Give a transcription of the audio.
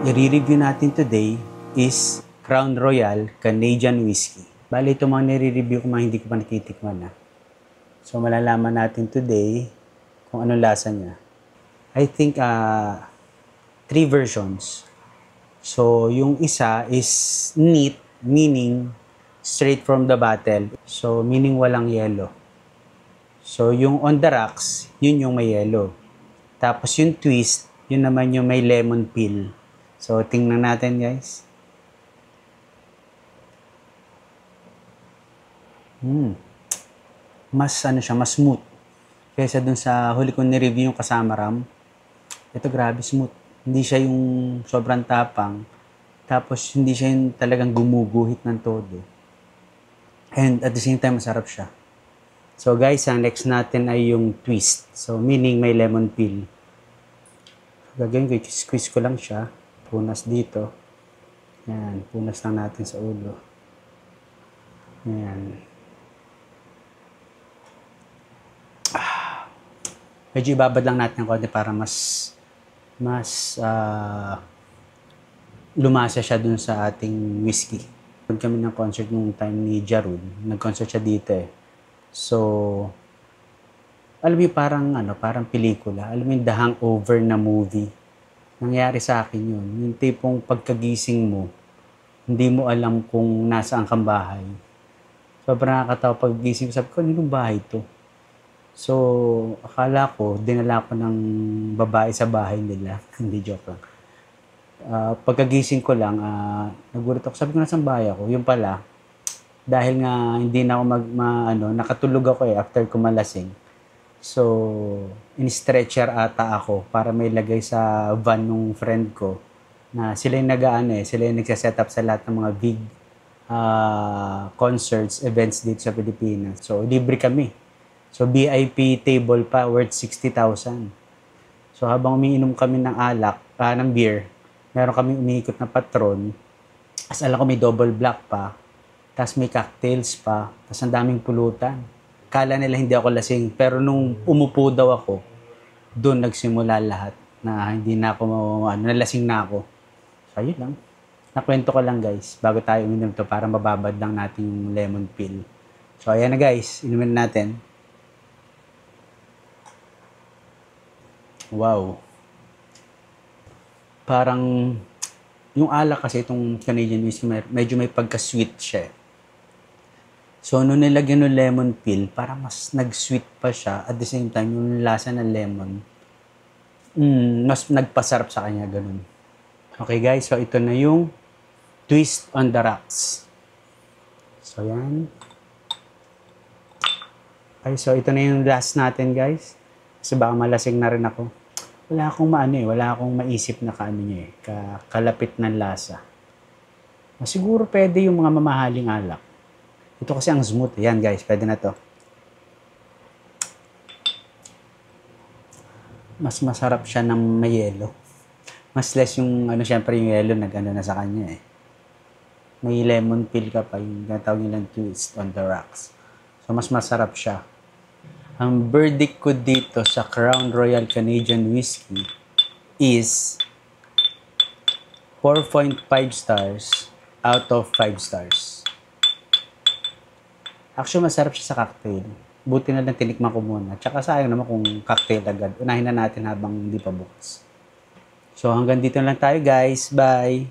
i-review natin today is Crown Royal Canadian Whiskey. Bali, ito mga nire-review ko mga hindi ko pa natitikman na. So, malalaman natin today kung anong lasa niya. I think 3 versions. So, yung isa is neat, meaning straight from the bottle. So, meaning walang yellow. So, yung on the rocks, yun yung may yellow. Tapos yung twist, yun naman yung may lemon peel. So, tingnan natin guys. Mas mas smooth. Kaysa dun sa huli kong ni-review yung kasama ram. Ito grabe smooth. Hindi siya yung sobrang tapang. Tapos hindi siya yung talagang gumuguhit ng todo. And at the same time, masarap siya. So guys, ang next natin ay yung twist. So meaning may lemon peel. Gagawin ko, squeeze ko lang siya. Punas dito. Yan, punas lang natin sa ulo. Yan. Medyo ibabad lang natin ng konti para mas lumasa siya dun sa ating whiskey. Pag kami ng concert nung time ni Jarud, nag-concert siya dito eh. So, alam mo parang pelikula. Alam mo yung The Hangover na movie. Nangyari sa akin yun. Yung tipong pagkagising mo, hindi mo alam kung nasaan kang bahay. Sobrang nakakatawa paggising ko. Sabi ko, anong bahay to? So, akala ko, dinala ko ng babae sa bahay nila. Hindi, joke lang. Pagkagising ko lang, nagulat ako. Sabi ko, nasaan bahay ako? Yung pala, dahil nga hindi na ako nakatulog ako after kumalasing. So, in-stretcher ata ako para may lagay sa van ng friend ko na sila yung sila yung nagsaset up sa lahat ng mga big concerts, events dito sa Pilipinas. So, libre kami. So, VIP table pa worth 60,000. So, habang umiinom kami ng ng beer, meron kami umiikot na patron. As alam ko may double black pa, tapos may cocktails pa, tapos ang daming pulutan. Kala nila hindi ako lasing, pero nung umupo daw ako, doon nagsimula lahat na hindi na ako, nalasing na ako. So, ayun lang. Nakwento ko lang guys, bago tayo uminom to para mababad lang natin yung lemon peel. So, ayan na guys, inumin natin. Wow. Parang, yung alak kasi itong Canadian whiskey, medyo may pagka-sweet siya. So, nung nilagyan ng lemon peel, parang mas nag-sweet pa siya. At the same time, yung lasa ng lemon, mas nagpasarap sa kanya, ganun. Okay guys, so ito na yung twist on the rocks. So, yan. Okay, so ito na yung last natin guys. Kasi baka malasing na rin ako. Wala akong maisip na kalapit ng lasa. Siguro pwede yung mga mamahaling alak. Ito kasi ang smooth. Yan guys, pwede na to. Mas masarap siya ng may yelo. Mas less yung, syempre yung yelo na sa kanya eh. May lemon peel ka pa, yung tawag nilang twist on the rocks. So, mas masarap siya. Ang verdict ko dito sa Crown Royal Canadian Whiskey is 4.5 stars out of 5 stars. Actually, masarap siya sa cocktail. Buti na lang tinikman ko muna. Tsaka sayang naman kung cocktail agad. Unahin na natin habang hindi pa bukas. So, hanggang dito lang tayo guys. Bye!